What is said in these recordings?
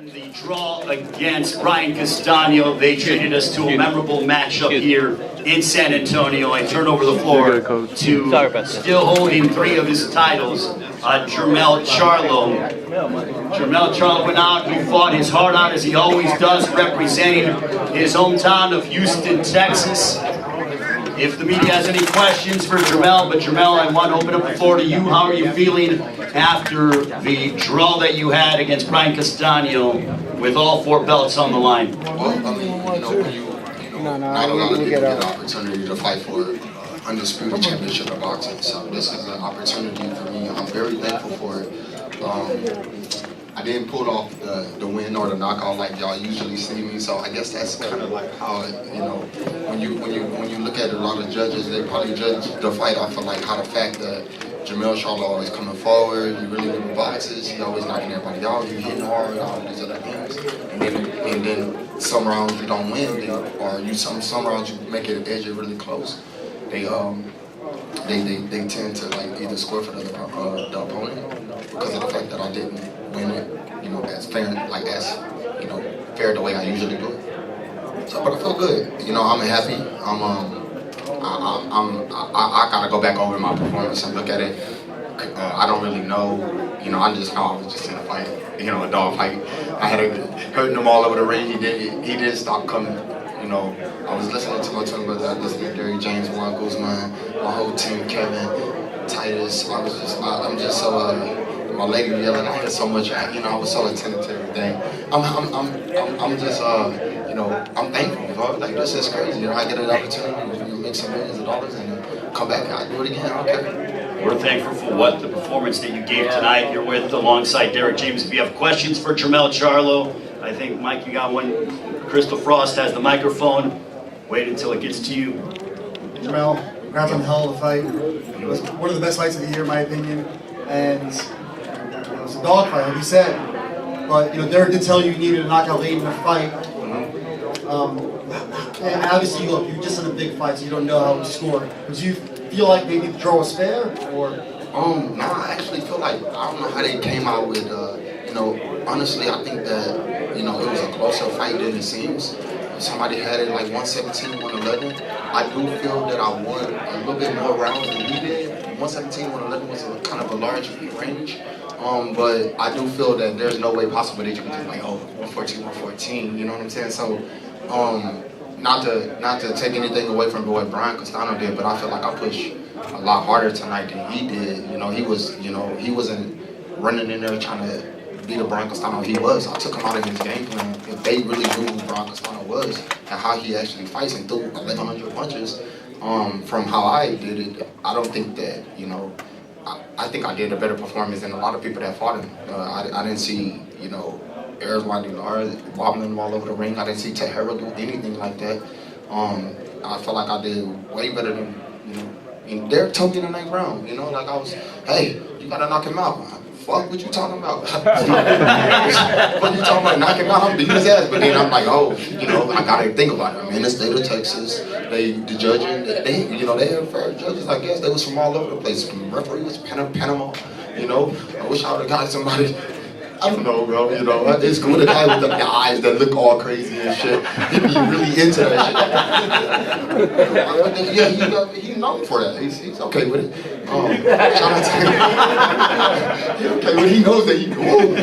The draw against Brian Castano, they treated us to a memorable matchup here in San Antonio. I turn over the floor to still holding 3 of his titles, Jermell Charlo. Jermell Charlo went out, he fought his heart out as he always does, representing his hometown of Houston, Texas. If the media has any questions for Jermell, but Jermell, I want to open up the floor to you. How are you feeling after the draw that you had against Brian Castano with all 4 belts on the line? Well, I mean, not a lot of people get an opportunity to fight for undisputed championship of boxing. So this is an opportunity for me. I'm very thankful for it. I didn't pull off the win or the knockout like y'all usually see me, so I guess that's kind of like how when you look at a lot of judges, they probably judge the fight off of like how the fact that Jermell Charlo always coming forward, he really good with boxes, he always knocking everybody out, he hitting hard, all these other things, and then some rounds you don't win, or some rounds you make it edge it really close. They tend to like either score for the opponent because of the fact that I didn't win it, as fair, fair the way I usually do it. So, but I feel good. I'm happy. I gotta go back over my performance and look at it. I don't really know. I just know I was just in a fight. A dog fight. I had hurting him all over the ring. He didn't stop coming. I was listening to my twin brother, listening to Derry James, Juan Guzman, my whole team, Kevin, Titus. I'm just so, my lady yelling, I had so much, I was so attentive to everything. I'm just, I'm thankful, bro. Like, this is crazy. I get an opportunity to make some millions of dollars and come back and I do it again, okay. We're thankful for the performance that you gave tonight. You're with alongside Derek James. If you have questions for Jermell Charlo, I think, Mike, you got one. Crystal Frost has the microphone. Wait until it gets to you. Jermell, congrats on the hell of a fight. It was one of the best fights of the year, in my opinion. And it was a dog fight, like you said. But Derek did tell you needed a knockout late in the fight. And obviously, look, you're just in a big fight, so you don't know how to score. But do you feel like maybe the draw was fair, or? No, I actually feel like, I don't know how they came out with, honestly, I think that, it was a closer fight than it seems. Somebody had it like 117, 111. I do feel that I won a little bit more rounds than he did. 117, 111 was kind of a large range. But I do feel that there's no way possible that you can just like, 114, 114, you know what I'm saying? So, not to take anything away from what Brian Castano did, but I feel like I pushed a lot harder tonight than he did. He wasn't running in there trying to be the Brian Castano he was. I took him out of his game plan. If they really knew who Brian Castano was and how he actually fights and threw 1,100 punches, from how I did it, I don't think that, I think I did a better performance than a lot of people that fought him. I didn't see, Errors wobbling all over the ring. I didn't see Tejera do anything like that. I felt like I did way better than, and Derek told me in the next round, like I was, hey, you gotta knock him out. Fuck, what you talking about? What you talking about? Knock him out, I'm beating his ass. But then I'm like, I gotta think about it. I'm in the state of Texas. The judging, they had fair judges, I guess. They was from all over the place. From referee was Panama, I wish I would've got somebody. I don't know, bro, it's cool, the guy with the eyes that look all crazy and shit. He be really into that shit. Yeah, he's known for that. He's okay with it. Shout out to him. He's okay with it. He knows that he cool.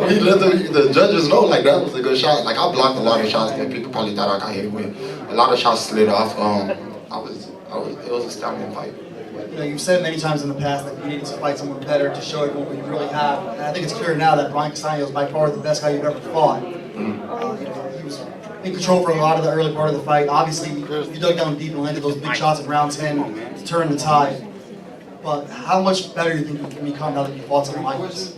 He let the judges know, like, that was a good shot. Like, I blocked a lot of shots that people probably thought I got hit with. A lot of shots slid off. It was a stamina fight. You've said many times in the past that you needed to fight someone better to show everyone what you really have. And I think it's clear now that Brian Castano is by far the best guy you've ever fought. He was in control for a lot of the early part of the fight. Obviously, you dug down deep and landed those big shots in round 10 to turn the tide. But how much better do you think you can become now that you fought someone like this?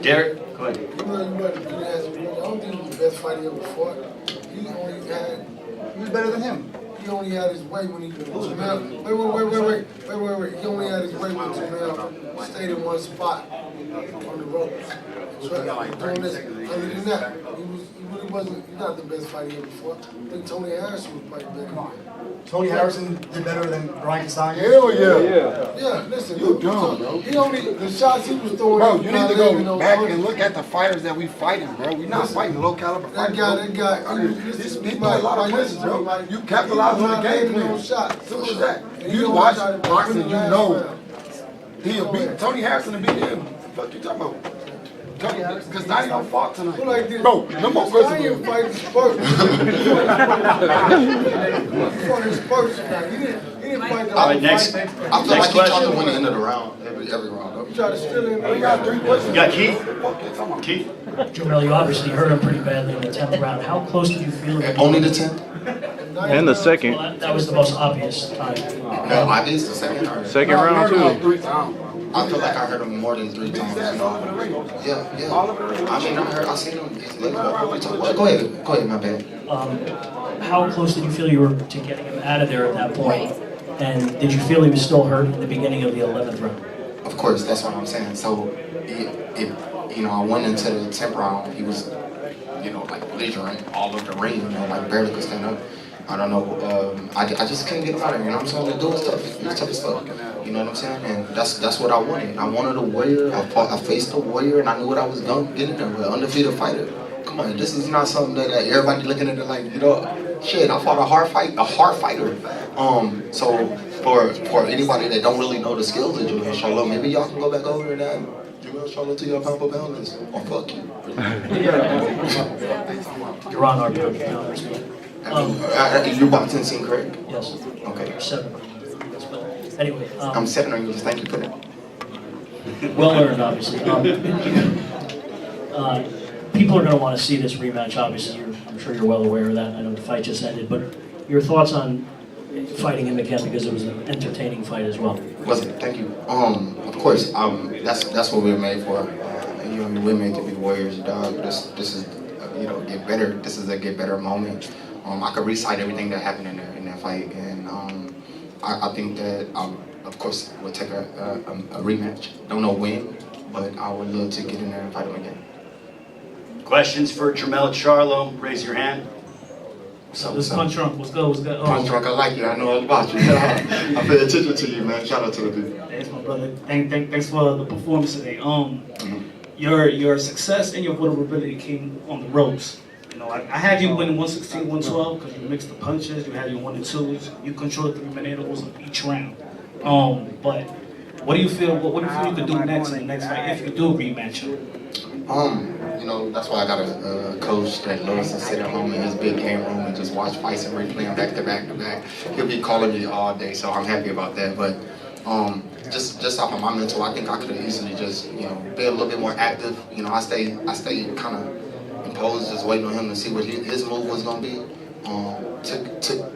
Derek, go ahead. I don't think he was the best fight he ever fought. He was better than him. He only had his way when he Jermell. Wait. He only had his way when Jermell stayed in one spot on the brothers. Other than that, he really wasn't. He's not the best fighter he ever fought. I think Tony Harrison was probably better. Tony Harrison did better than Brian Castano. Hell yeah. Yeah, listen, You're dumb, bro. He only, the shots he was throwing. Bro, you need to go back and look at the fighters that we fighting, bro. We're not fighting low caliber fighters. That guy, This he do a lot of punches, bro. You capitalize on the game plan. Simple as that. If you watch boxing, you know he'll beat Tony Harrison and beat him. What you talking about? Tony Harrison, because now you don't fought tonight. Like this. Bro, no more Castano versus. fight Spurs. He fought his Spurs tonight. He didn't fight the All right, next I feel like he tried to question. win the end of the round, every round. He tried to steal him. We got 3 questions. You got Keith? Keith? Jermell, you obviously hurt him pretty badly in the 10th round. How close did you feel? Only the 10th? And the second. Well, that was the most obvious time. No, obvious the second. Or, Second round too. 3 times. I feel like I heard him more than 3 times. You know? Yeah. I mean, I seen him. His leg up every time. Well, go ahead, my bad. How close did you feel you were to getting him out of there at that point? And did you feel he was still hurt in the beginning of the 11th round? Of course, that's what I'm saying. So, I went into the 10th round. He was, like belligerent all over the ring. Like barely could stand up. I don't know. I just couldn't get him out of here. You know what I'm saying? The dude was tough. He was tough as fuck. You know what I'm saying? And that's what I wanted. I wanted a warrior. I faced a warrior, and I knew what I was going to get in there with. Undefeated fighter. Come on, this is not something that everybody looking at it like, shit. I fought a hard fighter. So for anybody that don't really know the skills of Jermell Charlo, maybe y'all can go back over that. Jermell Charlo to your pound for pound list. Or fuck you. You're on our pound. Your boxing scene, correct? Yes. Okay. 7. Anyway, I'm 7 on you. Just thank you for that. well earned, obviously. People are going to want to see this rematch. Obviously, I'm sure you're well aware of that. I know the fight just ended, but your thoughts on fighting him again, because it was an entertaining fight as well. Was it? Thank you. Of course. That's what we're made for. We're made to be warriors, dog. This is get better. This is a get better moment. I could recite everything that happened in that fight, and I think that of course we'll take a rematch. Don't know when, but I would love to get in there and fight him again. Questions for Jermell Charlo? Raise your hand. So this Punch Drunk, what's good? Punch Drunk, I like you. I know all about you. I pay attention to you, man. Shout out to the people. Thanks, my brother. Thanks for the performance today. Your success and your vulnerability came on the ropes. I had you winning 116, 112 because you mixed the punches. You had your 1 and 2s. You controlled 3-minute intervals of each round. But what do you feel? What do you feel you could do next in the next fight if you do rematch him? That's why I got a coach that loves to sit at home in his big game room and just watch fights and replay them back to back to back. He'll be calling me all day, so I'm happy about that. But just off of my mental, I think I could have easily just be a little bit more active. I stayed kind of imposed, just waiting on him to see what his move was gonna be.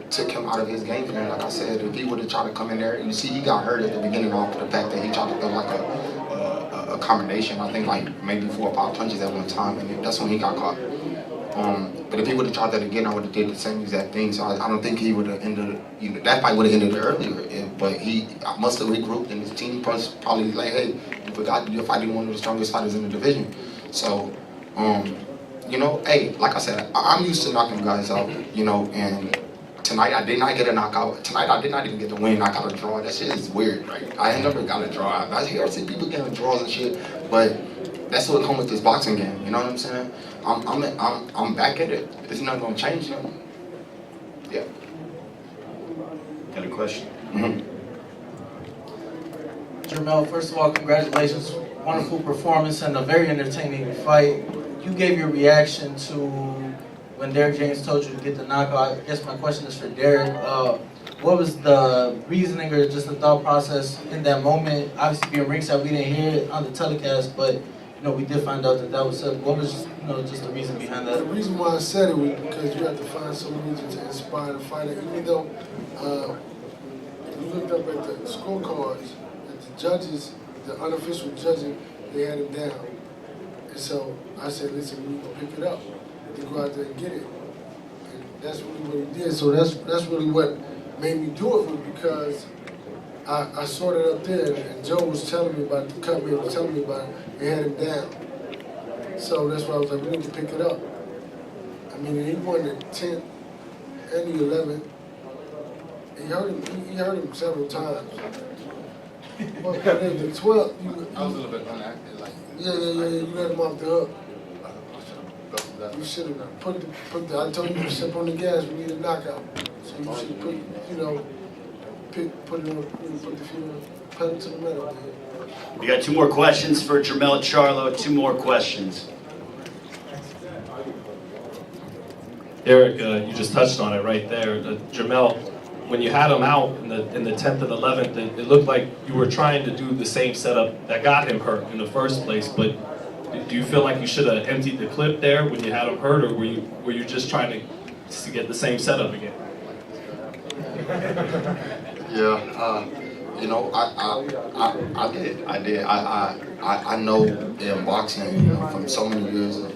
Took him out of his game plan. Like I said, if he would have tried to come in there, you see, he got hurt at the beginning off the fact that he tried to throw like a combination. I think like maybe 4 or 5 punches at one time, and that's when he got caught. But if he would have tried that again, I would have did the same exact thing. So I don't think he would have ended. That fight would have ended earlier. But I must have regrouped, and his team probably like, hey, you forgot you're fighting one of the strongest fighters in the division. So, hey, like I said, I'm used to knocking guys out. And tonight I did not get a knockout. Tonight I did not even get the win. I got a draw. That shit is weird, right? I ain't never got a draw. I see people getting draws and shit, but that's what comes with this boxing game. You know what I'm saying? I'm back at it. It's not gonna change. Yeah. Got a question? Jermell, first of all, congratulations. Wonderful performance and a very entertaining fight. You gave your reaction to when Derek James told you to get the knockout. I guess my question is for Derek. What was the reasoning or just the thought process in that moment? Obviously, being ringside, we didn't hear it on the telecast, but we did find out that was said. What was just the reason behind that? The reason why I said it was because you have to find some reason to inspire the fighter. Even though you looked up at the scorecards, at the judges, the unofficial judging, they had him down. And so I said, listen, we're going to pick it up. To go out there and get it. And that's really what he did. So that's really what made me do it, was because I sorted up there, and Joe was telling me about the cut man was telling me about it, and had him down. So that's why I was like, we need to pick it up. I mean, he won the 10th and the 11th. He hurt him several times. But then the 12th, I was a little bit unactive, like. you let him off the hook. You should have put the, I told you to step on the gas, we need a knockout. So you should put, put it on, put the pedal to the metal. We got 2 more questions for Jermell Charlo. 2 more questions. Eric, you just touched on it right there. Jermell, when you had him out in the 10th and 11th, it looked like you were trying to do the same setup that got him hurt in the first place. But do you feel like you should have emptied the clip there when you had him hurt, or were you just trying to get the same setup again? Yeah, I did. I know in boxing, from so many years of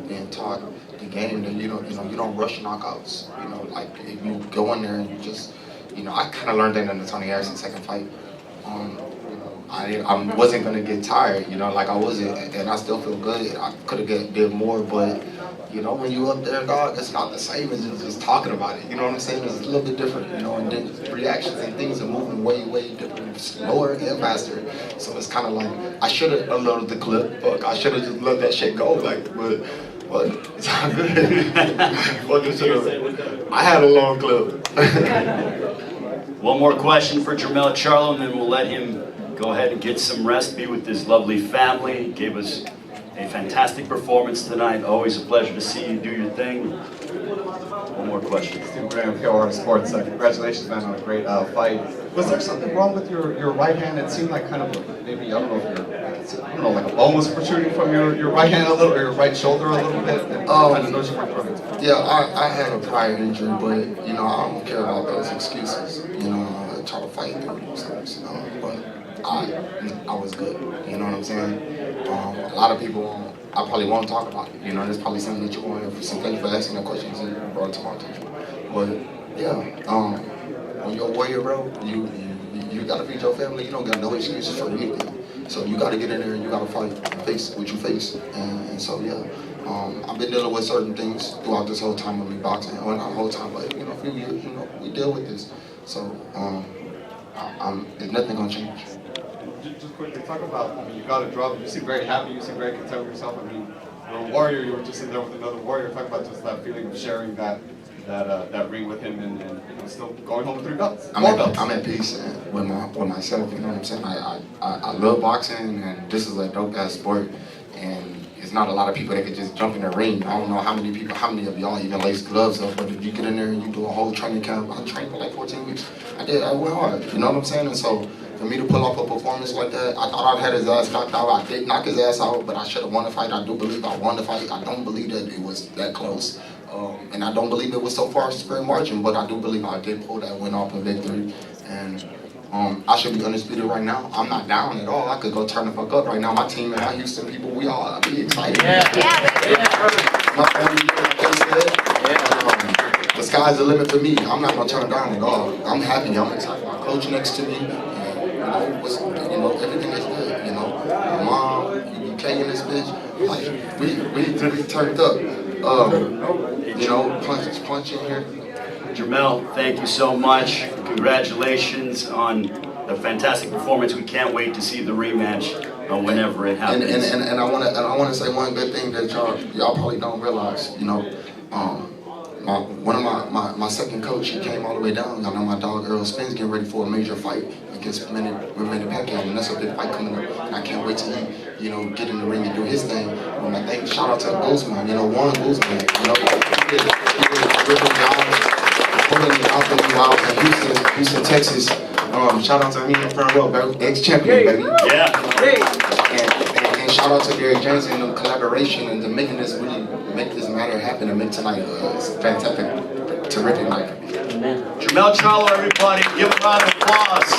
being taught the game that you don't rush knockouts. Like if you go in there and you just, I kind of learned that in the Tony Harrison second fight. I wasn't gonna get tired, like I wasn't, and I still feel good. I could have did more, but when you up there, dog, it's not the same as just talking about it. You know what I'm saying? It's a little bit different, and then reactions and things are moving way different, slower and faster. So it's kind of like I should have unloaded the clip. Fuck, I should have just let that shit go. Like, but it's all good. I had a long clip. One more question for Jermell Charlo, and then we'll let him go ahead and get some rest, be with his lovely family. He gave us a fantastic performance tonight. Always a pleasure to see you do your thing. One more question. Steve Graham, KOR Sports. Congratulations, man, on a great fight. Was there something wrong with your right hand? It seemed like kind of maybe, I don't know if like a bone was protruding from your right hand a little, or your right shoulder a little bit. Yeah, I had a prior injury, but I don't care about those excuses. I try to fight through those things. But I was good. You know what I'm saying? A lot of people, I probably won't talk about it. There's probably something that you want to, so thank you for asking the questions and brought it to my attention. But yeah, when you're a warrior, bro, you gotta feed your family. You don't got no excuses for anything. So you gotta get in there and you gotta fight, face what you face. And so yeah, I've been dealing with certain things throughout this whole time of me boxing. Well, not the whole time, but a few years. We deal with this. So there's nothing gonna change. Just quickly, talk about, you got a drop, you seem very happy, you seem very content with yourself. You're a warrior, you were just in there with another warrior. Talk about just that feeling of sharing that ring with him and still going home with 3 belts. I'm at peace with myself, you know what I'm saying? I love boxing, and this is a dope-ass sport, and it's not a lot of people that can just jump in the ring. I don't know how many of y'all even lace gloves up, but if you get in there and you do a whole training camp, I trained for like 14 weeks. I went hard, you know what I'm saying? And so for me to pull off a performance like that, I thought I had his ass knocked out. I did knock his ass out, but I should have won the fight. I do believe I won the fight. I don't believe that it was that close. And I don't believe it was so far spring margin, but I do believe I did pull that win off in victory. And I should be undisputed right now. I'm not down at all. I could go turn the fuck up right now. My team and my Houston people, I'll be excited. My family, like they said, the sky's the limit for me. I'm not gonna turn it down at all. I'm happy. I'm excited. My coach next to me, everything is good. My mom, UK in this bitch, like we turned up. Punch in here. Jermell, thank you so much. Congratulations on a fantastic performance. We can't wait to see the rematch whenever it happens. And I wanna say one good thing that y'all probably don't realize. One of my second coach, he came all the way down. I know my dog Earl Spence getting ready for a major fight against Manny Pacquiao, and that's a big fight coming up. And I can't wait till he, get in the ring and do his thing. And I think shout out to Guzman, Warren Guzman, he did a really out in Houston, Texas. Shout out to me in the front row, ex-champion, baby. Yeah. And shout out to Gary James and the collaboration and to making this make this matter happen and make tonight a fantastic, terrific night for me. Jermell Charlo, everybody, give a round of applause.